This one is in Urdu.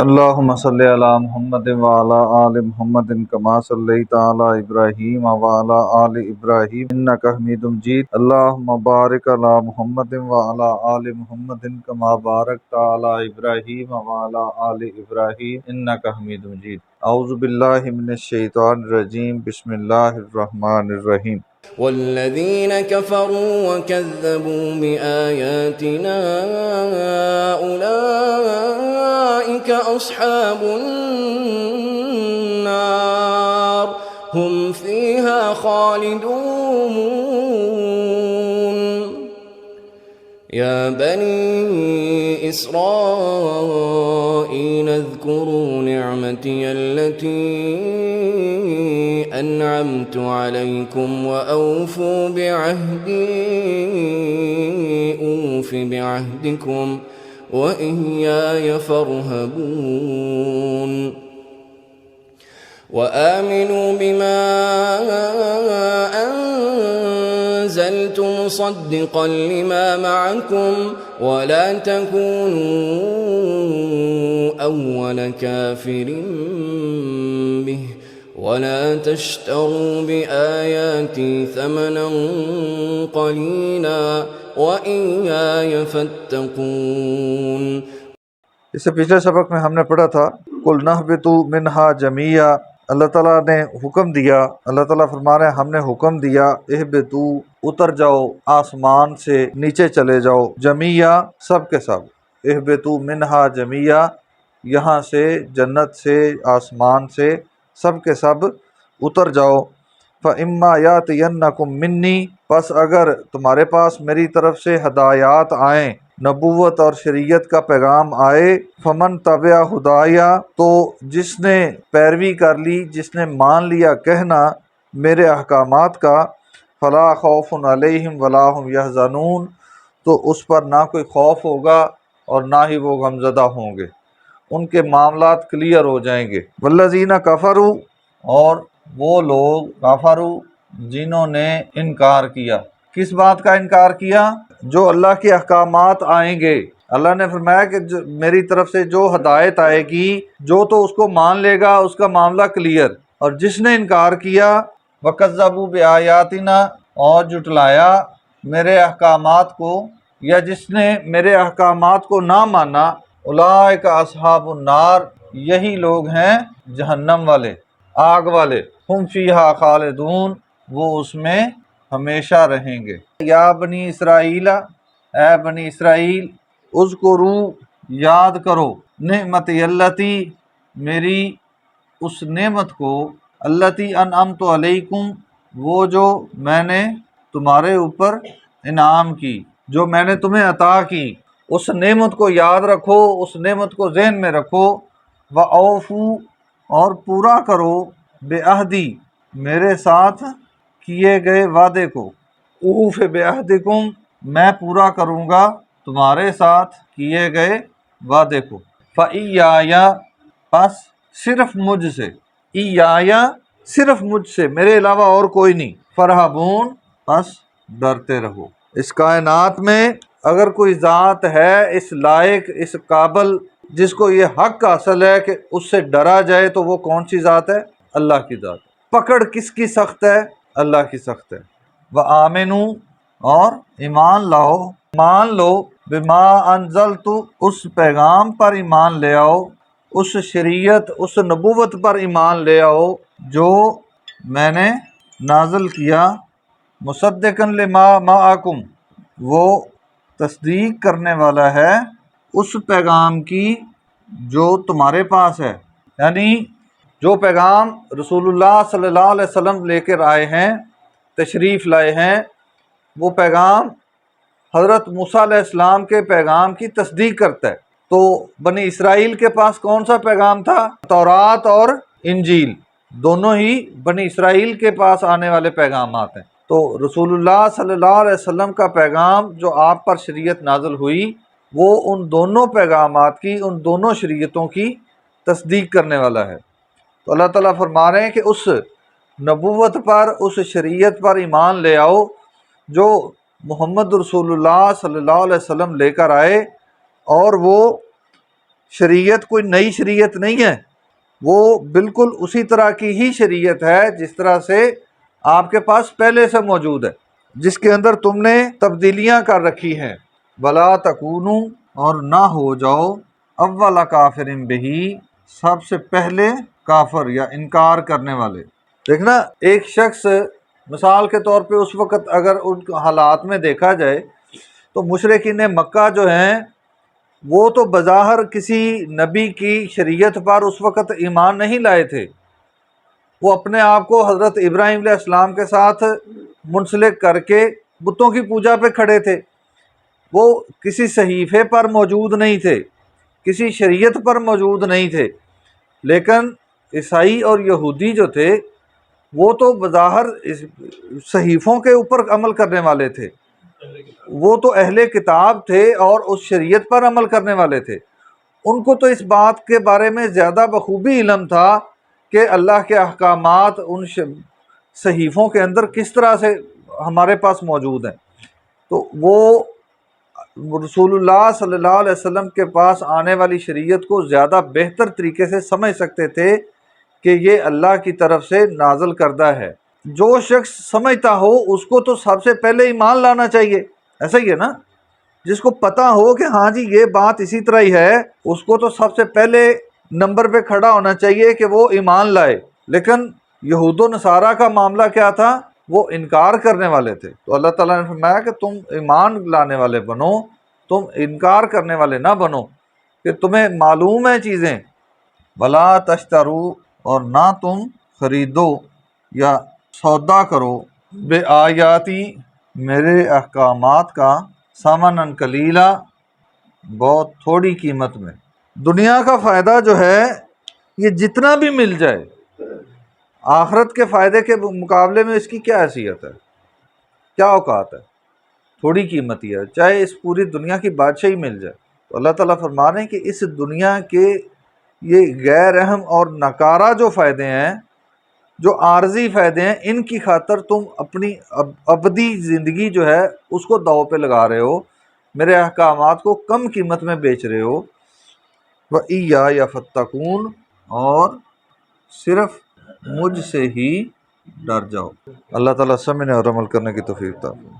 اللهم صل على محمد وعلى آل محمد كما صليت على إبراهيم وعلى آل إبراهيم إنك حميد مجيد اللهم بارك على محمد وعلى آل محمد كما باركت على إبراهيم وعلى آل إبراهيم إنك حميد مجيد اعوذ باللہ من الشیطان الرجیم بسم اللہ الرحمن الرحیم والذين كفروا وكذبوا بآياتنا أولئك أصحاب النار هم فيها خالدون يا بني إسرائيل اذكروا نعمتي التي أنعمت عليكم وأوفوا بعهدي أوف بعهدكم وإياي فارهبون وآمنوا بما أنزلت مصدقا لما معكم ولا تكونوا أول كافر به ولا تشتروا بآياتي ثمنا قليلا وإياي فاتقون۔ اس سے پچھلے سبق میں ہم نے پڑھا تھا قُلْ نَهْبِطُوا مِنْهَا جَمِيعًا، اللہ تعالیٰ نے حکم دیا، اللہ تعالیٰ فرما رہے ہیں ہم نے حکم دیا اہبطوا، اتر جاؤ آسمان سے، نیچے چلے جاؤ، جمیعا سب کے سب، اہبطوا منہا جمیعا یہاں سے، جنت سے، آسمان سے، سب کے سب اتر جاؤ۔ فَإِمَّا يَأْتِيَنَّكُم مِّنِّي، پس اگر تمہارے پاس میری طرف سے ہدایات آئیں، نبوت اور شریعت کا پیغام آئے، فمن تبع ہدایا، تو جس نے پیروی کر لی، جس نے مان لیا کہنا میرے احکامات کا، فلا خوف علیہم ولا هم یحزنون، تو اس پر نہ کوئی خوف ہوگا اور نہ ہی وہ غمزدہ ہوں گے، ان کے معاملات کلیئر ہو جائیں گے۔ والذین کفروا، اور وہ لوگ کفروا جنہوں نے انکار کیا، کس بات کا انکار کیا؟ جو اللہ کے احکامات آئیں گے، اللہ نے فرمایا کہ میری طرف سے جو ہدایت آئے گی، جو تو اس کو مان لے گا اس کا معاملہ کلیئر، اور جس نے انکار کیا وَكَذَّبُوا بِآيَاتِنَا، اور جھٹلایا میرے احکامات کو، یا جس نے میرے احکامات کو نہ مانا، اولئک اصحاب النار، یہی لوگ ہیں جہنم والے، آگ والے، ہم فیہا خالدون، وہ اس میں ہمیشہ رہیں گے۔ یا بنی اسرائیل، اے بنی اسرائیل، اذکروا، یاد کرو، نعمتی اللتی، میری اس نعمت کو، اللتی انعمت علیکم، وہ جو میں نے تمہارے اوپر انعام کی، جو میں نے تمہیں عطا کی، اس نعمت کو یاد رکھو، اس نعمت کو ذہن میں رکھو۔ وَأَوْفُوا، اور پورا کرو، بعہدی، میرے ساتھ کیے گئے وعدے کو، اوف بعہدکم، میں پورا کروں گا تمہارے ساتھ کیے گئے وعدے کو۔ فَإِيَّايَ، پس صرف مجھ سے، ایایا صرف مجھ سے، میرے علاوہ اور کوئی نہیں، فرحبون، پس ڈرتے رہو۔ اس کائنات میں اگر کوئی ذات ہے اس لائق، اس قابل، جس کو یہ حق حاصل ہے کہ اس سے ڈرا جائے، تو وہ کون سی ذات ہے؟ اللہ کی ذات۔ پکڑ کس کی سخت ہے؟ اللہ کی سخت ہے۔ وَآمِنُوا، اور ایمان لاؤ، مان لو، بما انزلت، اس پیغام پر ایمان لے آؤ، اس شریعت، اس نبوت پر ایمان لے آؤ جو میں نے نازل کیا، مصدقا لما معکم، وہ تصدیق کرنے والا ہے اس پیغام کی جو تمہارے پاس ہے، یعنی جو پیغام رسول اللہ صلی اللہ علیہ وسلم لے کر آئے ہیں، تشریف لائے ہیں، وہ پیغام حضرت موسیٰ علیہ السلام کے پیغام کی تصدیق کرتا ہے۔ تو بنی اسرائیل کے پاس کون سا پیغام تھا؟ تورات اور انجیل، دونوں ہی بنی اسرائیل کے پاس آنے والے پیغامات ہیں۔ تو رسول اللہ صلی اللہ علیہ وسلم کا پیغام جو آپ پر شریعت نازل ہوئی، وہ ان دونوں پیغامات کی، ان دونوں شریعتوں کی تصدیق کرنے والا ہے۔ تو اللہ تعالیٰ فرما رہے ہیں کہ اس نبوت پر، اس شریعت پر ایمان لے آؤ جو محمد رسول اللہ صلی اللہ علیہ وسلم لے کر آئے، اور وہ شریعت کوئی نئی شریعت نہیں ہے، وہ بالکل اسی طرح کی ہی شریعت ہے جس طرح سے آپ کے پاس پہلے سے موجود ہے، جس کے اندر تم نے تبدیلیاں کر رکھی ہیں۔ ولا تکونوا، اور نہ ہو جاؤ، اول کافر بہی، سب سے پہلے کافر یا انکار کرنے والے۔ دیکھنا، ایک شخص مثال کے طور پہ اس وقت اگر ان حالات میں دیکھا جائے تو مشرکین مکہ جو ہیں وہ تو بظاہر کسی نبی کی شریعت پر اس وقت ایمان نہیں لائے تھے، وہ اپنے آپ کو حضرت ابراہیم علیہ السلام کے ساتھ منسلک کر کے بتوں کی پوجا پہ کھڑے تھے، وہ کسی صحیفے پر موجود نہیں تھے، کسی شریعت پر موجود نہیں تھے۔ لیکن عیسائی اور یہودی جو تھے وہ تو بظاہر صحیفوں کے اوپر عمل کرنے والے تھے، وہ تو اہل کتاب تھے اور اس شریعت پر عمل کرنے والے تھے۔ ان کو تو اس بات کے بارے میں زیادہ بخوبی علم تھا کہ اللہ کے احکامات ان صحیفوں کے اندر کس طرح سے ہمارے پاس موجود ہیں، تو وہ رسول اللہ صلی اللہ علیہ وسلم کے پاس آنے والی شریعت کو زیادہ بہتر طریقے سے سمجھ سکتے تھے کہ یہ اللہ کی طرف سے نازل کردہ ہے۔ جو شخص سمجھتا ہو اس کو تو سب سے پہلے ایمان لانا چاہیے، ایسا ہی ہے نا؟ جس کو پتہ ہو کہ ہاں جی یہ بات اسی طرح ہی ہے، اس کو تو سب سے پہلے نمبر پہ کھڑا ہونا چاہیے کہ وہ ایمان لائے۔ لیکن یہود و نصارہ کا معاملہ کیا تھا؟ وہ انکار کرنے والے تھے، تو اللہ تعالیٰ نے فرمایا کہ تم ایمان لانے والے بنو، تم انکار کرنے والے نہ بنو، کہ تمہیں معلوم ہے چیزیں۔ ولا تشترو، اور نہ تم خریدو یا سودا کرو، بے آیاتی، میرے احکامات کا، ثمناً قلیلا، بہت تھوڑی قیمت میں۔ دنیا کا فائدہ جو ہے یہ جتنا بھی مل جائے، آخرت کے فائدے کے مقابلے میں اس کی کیا حیثیت ہے، کیا اوقات ہے؟ تھوڑی قیمت ہی ہے، چاہے اس پوری دنیا کی بادشاہی مل جائے۔ تو اللہ تعالیٰ فرما رہے ہیں کہ اس دنیا کے یہ غیر اہم اور ناکارہ جو فائدے ہیں، جو عارضی فائدے ہیں، ان کی خاطر تم اپنی ابدی زندگی جو ہے اس کو داؤ پہ لگا رہے ہو، میرے احکامات کو کم قیمت میں بیچ رہے ہو۔ وَإِيَّايَ فَاتَّقُونَ، اور صرف مجھ سے ہی ڈر جاؤ۔ اللہ تعالیٰ سمجھنے اور عمل کرنے کی توفیق عطا فرمائے۔